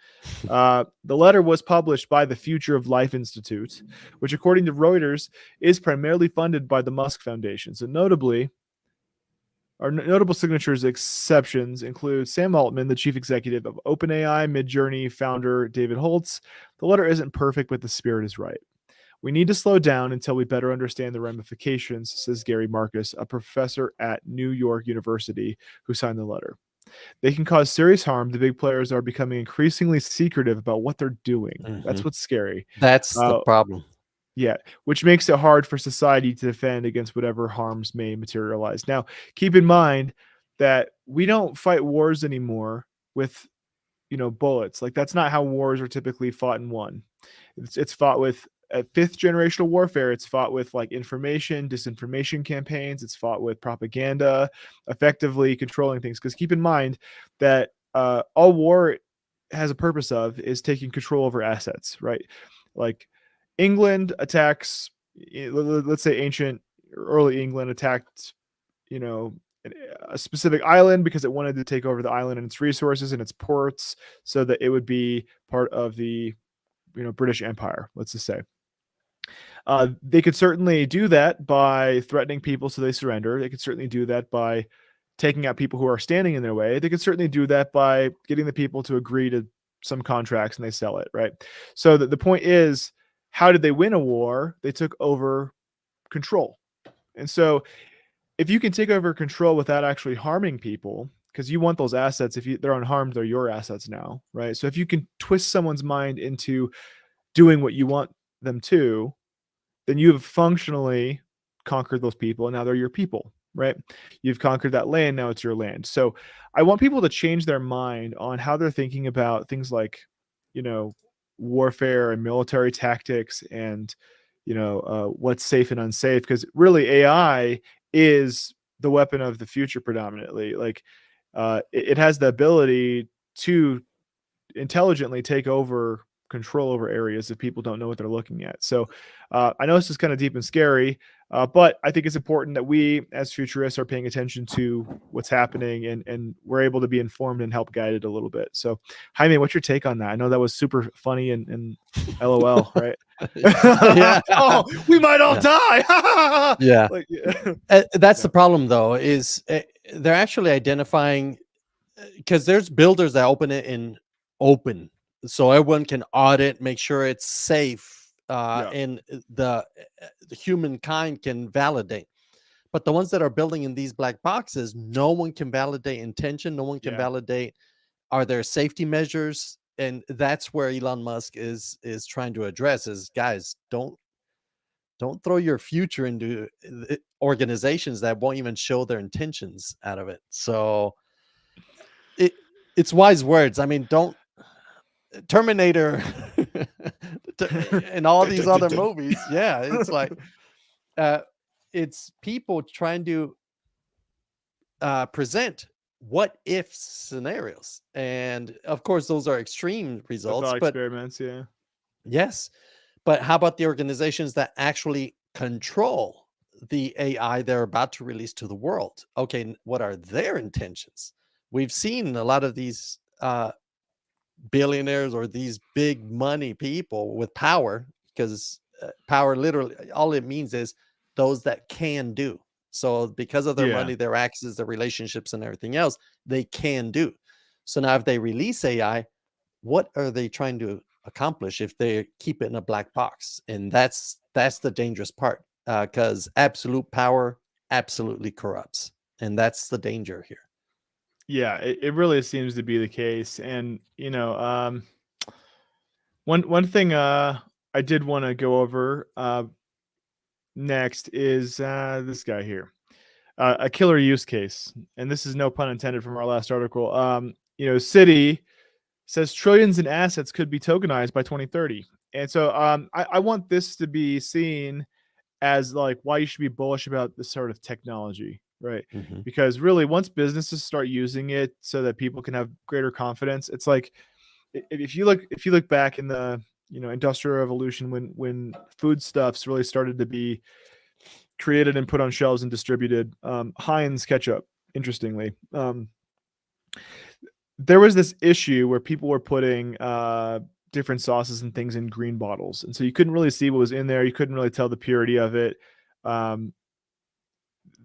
Speaker 3: The letter was published by the Future of Life Institute, which, according to Reuters, is primarily funded by the Musk Foundation. So, notably, our notable signatures exceptions include Sam Altman, the chief executive of OpenAI, Midjourney founder David Holtz. The letter isn't perfect, but the spirit is right. We need to slow down until we better understand the ramifications, says Gary Marcus, a professor at New York University who signed the letter. They can cause serious harm. The big players are becoming increasingly secretive about what they're doing. That's what's scary.
Speaker 1: That's the problem.
Speaker 3: Yeah, which makes it hard for society to defend against whatever harms may materialize. Now, keep in mind that we don't fight wars anymore with, bullets. Like, that's not how wars are typically fought and won. It's fought with fifth generational warfare. It's fought with like information, disinformation campaigns. It's fought with propaganda, effectively controlling things. Because keep in mind that all war has a purpose of is taking control over assets, right? Like England attacks, let's say ancient early England attacked, a specific island because it wanted to take over the island and its resources and its ports so that it would be part of the British Empire, let's just say. They could certainly do that by threatening people so they surrender. They could certainly do that by taking out people who are standing in their way. They could certainly do that by getting the people to agree to some contracts and they sell it, right? So the point is, how did they win a war? They took over control. And so if you can take over control without actually harming people, because you want those assets, if they're unharmed, they're your assets now, right? So if you can twist someone's mind into doing what you want them to, then you have functionally conquered those people, and now they're your people, right? You've conquered that land, now it's your land. So I want people to change their mind on how they're thinking about things like, warfare and military tactics and, what's safe and unsafe, because really AI is the weapon of the future predominantly. Like it has the ability to intelligently take over control over areas if people don't know what they're looking at. So I know this is kind of deep and scary, but I think it's important that we as futurists are paying attention to what's happening and we're able to be informed and help guide it a little bit. So Jaime, what's your take on that? I know that was super funny and LOL, right?
Speaker 1: Yeah.
Speaker 3: Oh, we might all die.
Speaker 1: Yeah.
Speaker 3: Like, yeah.
Speaker 1: That's the problem, though, is they're actually identifying, because there's builders that open it in open, so everyone can audit, make sure it's safe, and the humankind can validate. But the ones that are building in these black boxes, no one can validate intention. No one can validate, are there safety measures? And that's where Elon Musk is trying to address is, guys, don't throw your future into organizations that won't even show their intentions out of it. So it's wise words. I mean, don't Terminator and all these other movies. Yeah, it's like it's people trying to present what if scenarios, and of course those are extreme results. But
Speaker 3: experiments, yeah.
Speaker 1: yes, but how about the organizations that actually control the AI they're about to release to the world? Okay, what are their intentions? We've seen a lot of these billionaires or these big money people with power, because power literally all it means is those that can do. So because of their money, their access, their relationships and everything else, they can do. So now if they release AI, what are they trying to accomplish if they keep it in a black box? And that's the dangerous part, because absolute power absolutely corrupts, and that's the danger here.
Speaker 3: Yeah, it really seems to be the case. And one thing I did want to go over next is this guy here. A killer use case. And this is no pun intended from our last article. Citi says trillions in assets could be tokenized by 2030. And so I want this to be seen as like why you should be bullish about this sort of technology, right?
Speaker 1: Hmm.
Speaker 3: Because really, once businesses start using it so that people can have greater confidence, it's like if you look back in the industrial revolution when foodstuffs really started to be created and put on shelves and distributed. Heinz ketchup, interestingly, there was this issue where people were putting different sauces and things in green bottles, and so you couldn't really see what was in there. You couldn't really tell the purity of it. Um,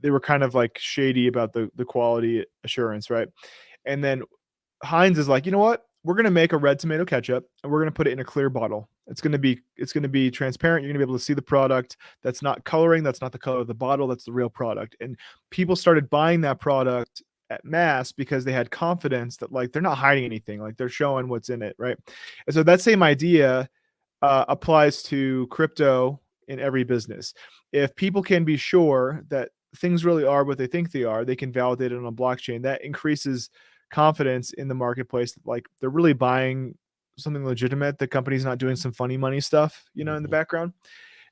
Speaker 3: they were kind of like shady about the quality assurance, right? And then Heinz is like, you know what? We're gonna make a red tomato ketchup and we're gonna put it in a clear bottle. It's gonna be transparent. You're gonna be able to see the product. That's not coloring. That's not the color of the bottle. That's the real product. And people started buying that product at mass because they had confidence that like they're not hiding anything. Like they're showing what's in it, right? And so that same idea applies to crypto in every business. If people can be sure that things really are what they think they are, they can validate it on a blockchain. That increases confidence in the marketplace that like they're really buying something legitimate. The company's not doing some funny money stuff, in the
Speaker 1: Hmm.
Speaker 3: background.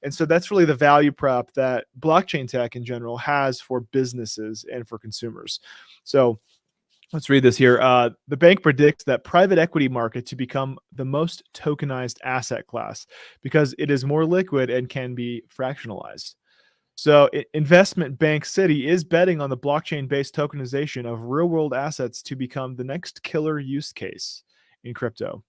Speaker 3: And so that's really the value prop that blockchain tech in general has for businesses and for consumers. So let's read this here. The bank predicts that private equity market to become the most tokenized asset class because it is more liquid and can be fractionalized. So investment bank Citi is betting on the blockchain-based tokenization of real-world assets to become the next killer use case in crypto,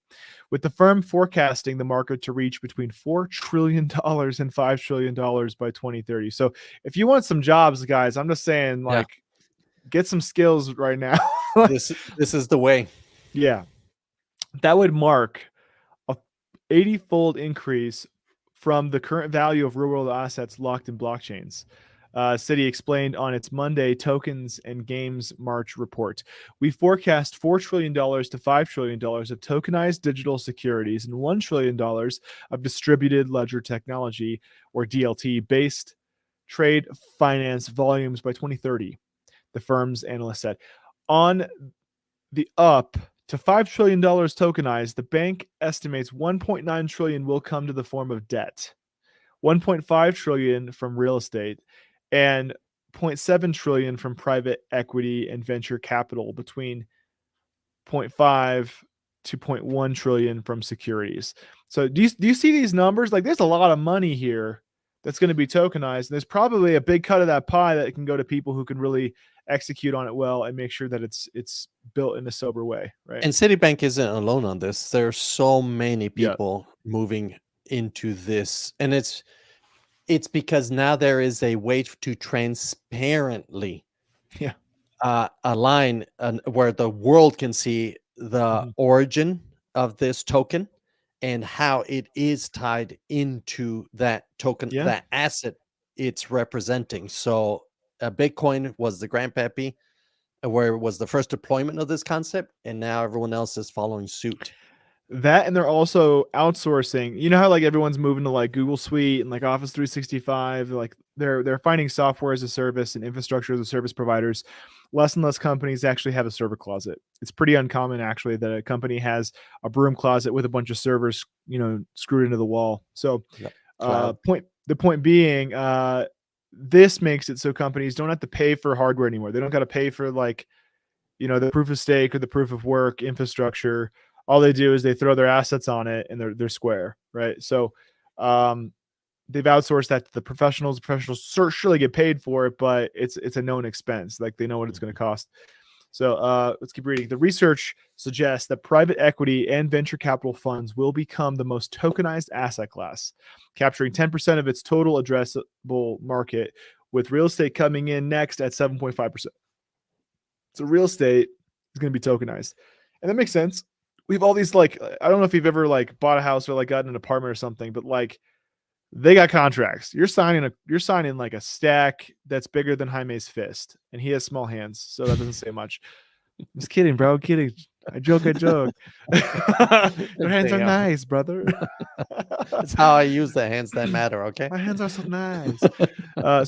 Speaker 3: with the firm forecasting the market to reach between $4 trillion and $5 trillion by 2030. So if you want some jobs, guys, I'm just saying,
Speaker 1: Yeah,
Speaker 3: like, get some skills right now.
Speaker 1: this is the way.
Speaker 3: Yeah, that would mark a 80-fold increase from the current value of real-world assets locked in blockchains. Citi explained on its Monday Tokens and Games March report. We forecast $4 trillion to $5 trillion of tokenized digital securities and $1 trillion of distributed ledger technology, or DLT, based trade finance volumes by 2030, the firm's analyst said. On the up to $5 trillion tokenized, the bank estimates 1.9 trillion will come to the form of debt, 1.5 trillion from real estate, and 0.7 trillion from private equity and venture capital, between 0.5 to 0.1 trillion from securities. So do you see these numbers? Like, there's a lot of money here that's going to be tokenized. And there's probably a big cut of that pie that can go to people who can really execute on it well and make sure that it's built in a sober way, right?
Speaker 1: And Citibank isn't alone on this. There's so many
Speaker 3: Yeah.
Speaker 1: people moving into this, and it's because now there is a way to transparently
Speaker 3: Yeah.
Speaker 1: align where the world can see the
Speaker 3: Mhm.
Speaker 1: origin of this token and how it is tied into that token,
Speaker 3: Yeah.
Speaker 1: that asset it's representing. So Bitcoin was the grandpappy, where it was the first deployment of this concept, and now everyone else is following suit.
Speaker 3: That, and they're also outsourcing. You know how like everyone's moving to like Google Suite and like Office 365, like they're finding software as a service and infrastructure as a service providers. Less and less companies actually have a server closet. It's pretty uncommon actually that a company has a broom closet with a bunch of servers, screwed into the wall. So
Speaker 1: Yep. Cloud.
Speaker 3: the point being, this makes it so companies don't have to pay for hardware anymore. They don't got to pay for like, the proof of stake or the proof of work infrastructure. All they do is they throw their assets on it and they're square, right? So they've outsourced that to the professionals. Professionals surely get paid for it, but it's a known expense. Like they know what it's going to cost. So let's keep reading. The research suggests that private equity and venture capital funds will become the most tokenized asset class, capturing 10% of its total addressable market, with real estate coming in next at 7.5%. So real estate is going to be tokenized. And that makes sense. We have all these, like, I don't know if you've ever like bought a house or like gotten an apartment or something, but like they got contracts. You're signing like a stack that's bigger than Jaime's fist, and he has small hands, so that doesn't say much. Just kidding, bro. Kidding. I joke. Your hands are
Speaker 1: Damn.
Speaker 3: nice, brother.
Speaker 1: That's how I use the hands that matter. Okay.
Speaker 3: My hands are so nice.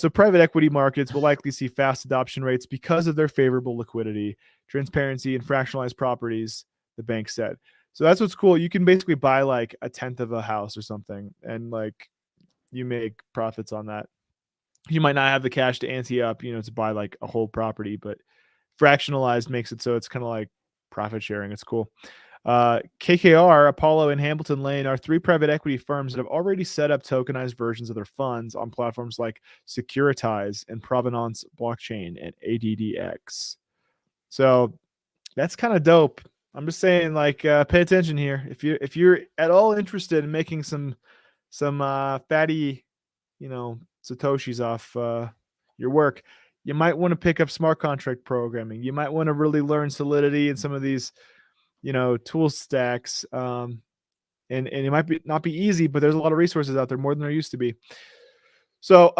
Speaker 3: So private equity markets will likely see fast adoption rates because of their favorable liquidity, transparency, and fractionalized properties, the bank said. So that's what's cool. You can basically buy like a tenth of a house or something, and like you make profits on that. You might not have the cash to ante up, to buy like a whole property, but fractionalized makes it so it's kind of like profit sharing. It's cool. KKR, Apollo, and Hamilton Lane are three private equity firms that have already set up tokenized versions of their funds on platforms like Securitize and Provenance Blockchain and ADDX. So that's kind of dope. I'm just saying, like, pay attention here. If you're at all interested in making some fatty, satoshis off your work, you might want to pick up smart contract programming. You might want to really learn Solidity and some of these tool stacks. And it might not be easy, but there's a lot of resources out there, more than there used to be. So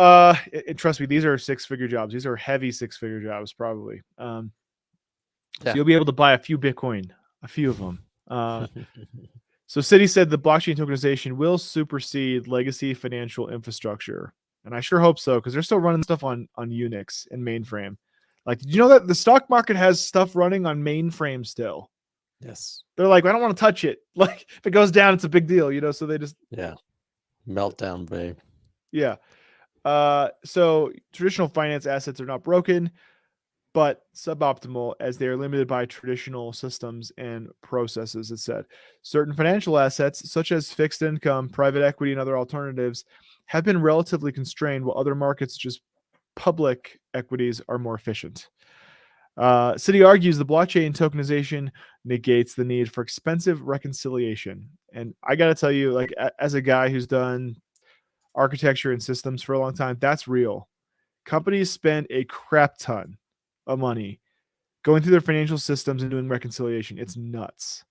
Speaker 3: trust me, these are 6-figure jobs. These are heavy 6-figure jobs, probably. So you'll be able to buy a few Bitcoin, a few of them. So Citi said the blockchain tokenization will supersede legacy financial infrastructure. And I sure hope so, because they're still running stuff on Unix and mainframe. Like, did you know that the stock market has stuff running on mainframe still?
Speaker 1: Yes.
Speaker 3: They're like, I don't want to touch it. Like, if it goes down, it's a big deal, so they just
Speaker 1: meltdown, babe.
Speaker 3: Yeah. So traditional finance assets are not broken, but suboptimal as they are limited by traditional systems and processes, it said. Certain financial assets, such as fixed income, private equity, and other alternatives, have been relatively constrained, while other markets, just public equities, are more efficient. Citi argues the blockchain tokenization negates the need for expensive reconciliation. And I got to tell you, like, as a guy who's done architecture and systems for a long time, that's real. Companies spend a crap ton of money going through their financial systems and doing reconciliation. It's nuts.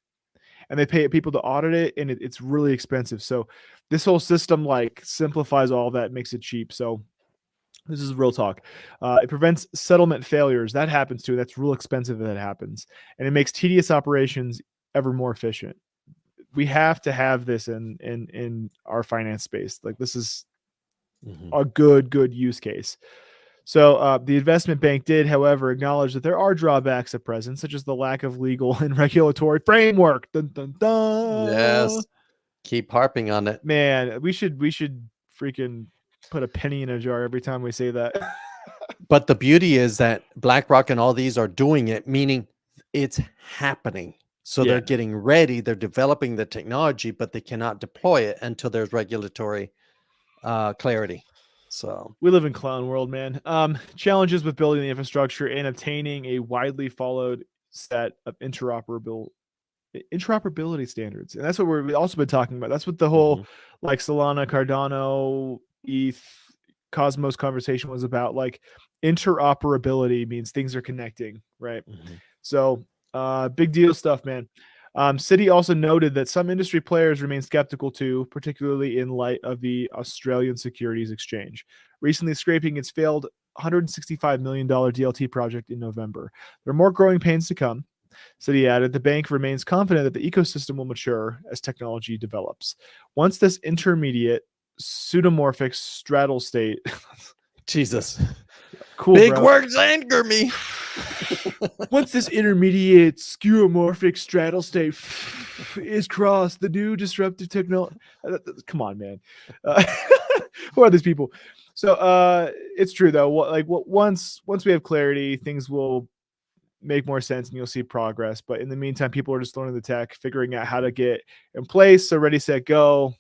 Speaker 3: And they pay people to audit it, and it's really expensive. So this whole system like simplifies all that, makes it cheap. So this is real talk. It prevents settlement failures. That happens too. That's real expensive if that happens. And it makes tedious operations ever more efficient. We have to have this in our finance space. Like, this is a good use case. So the investment bank did, however, acknowledge that there are drawbacks at present, such as the lack of legal and regulatory framework. Dun, dun, dun.
Speaker 1: Yes. Keep harping on it.
Speaker 3: Man, we should freaking put a penny in a jar every time we say that.
Speaker 1: But the beauty is that BlackRock and all these are doing it, meaning it's happening. So they're getting ready. They're developing the technology, but they cannot deploy it until there's regulatory clarity. So
Speaker 3: we live in clown world, man. Challenges with building the infrastructure and obtaining a widely followed set of interoperability standards. And that's what we've also been talking about. That's what the whole like Solana, Cardano, ETH, Cosmos conversation was about. Like, interoperability means things are connecting, right? So big deal stuff, man. Citi also noted that some industry players remain skeptical too, particularly in light of the Australian Securities Exchange recently scraping its failed $165 million DLT project in November. There are more growing pains to come. Citi added, the bank remains confident that the ecosystem will mature as technology develops. Once this intermediate pseudomorphic straddle state
Speaker 1: Jesus.
Speaker 3: Cool,
Speaker 1: big
Speaker 3: bro.
Speaker 1: words anger me.
Speaker 3: Once this intermediate skeuomorphic straddle state is crossed, the new disruptive technology. Come on, man. Who are these people? So it's true though. Once we have clarity, things will make more sense and you'll see progress. But in the meantime, people are just learning the tech, figuring out how to get in place. So ready, set, go.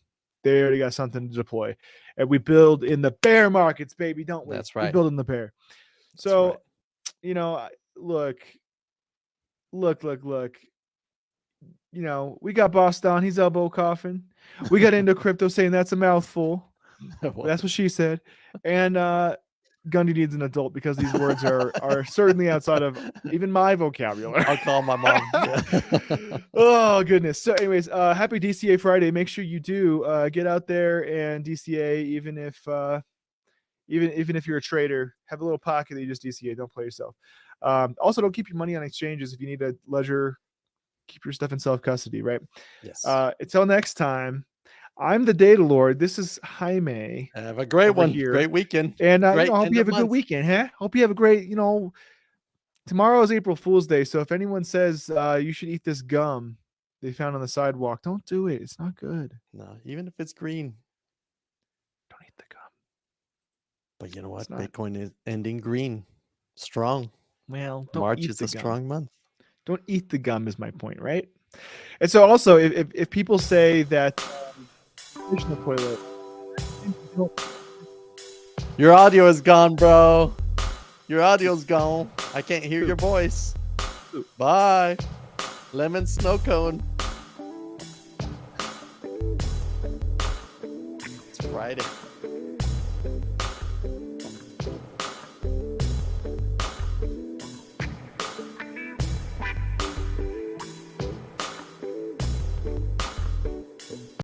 Speaker 3: They already got something to deploy. And we build in the bear markets, baby, don't we?
Speaker 1: That's right.
Speaker 3: We build in the bear. So, look. We got Boss on. He's elbow coughing. We got Indo Crypto saying that's a mouthful. That's what she said. And Gundy needs an adult because these words are certainly outside of even my vocabulary.
Speaker 1: I'll call my mom.
Speaker 3: Oh, goodness. So anyways, happy DCA Friday. Make sure you do get out there and DCA, even if you're a trader, have a little pocket that you just DCA. Don't play yourself. Also, don't keep your money on exchanges. If you need a ledger, keep your stuff in self-custody, right?
Speaker 1: Yes.
Speaker 3: Until next time, I'm the Data Lord. This is Jaime.
Speaker 1: Have a great
Speaker 3: over
Speaker 1: one.
Speaker 3: here.
Speaker 1: Great weekend.
Speaker 3: And
Speaker 1: Great
Speaker 3: hope
Speaker 1: end
Speaker 3: you
Speaker 1: of
Speaker 3: have a good
Speaker 1: month.
Speaker 3: weekend, huh? Hope you have a great, tomorrow is April Fool's Day. So if anyone says you should eat this gum they found on the sidewalk, don't do it. It's not good.
Speaker 1: No, even if it's green.
Speaker 3: Don't eat the gum.
Speaker 1: But you know what?
Speaker 3: It's not.
Speaker 1: Bitcoin is ending green. Strong.
Speaker 3: Well, don't
Speaker 1: March
Speaker 3: eat
Speaker 1: is
Speaker 3: the
Speaker 1: a
Speaker 3: gum.
Speaker 1: strong month.
Speaker 3: Don't eat the gum is my point, right? And so also, if people say that fish in the toilet,
Speaker 1: Your audio is gone, bro. Your audio's gone. I can't hear your voice. Bye. Lemon snow cone. It's Friday.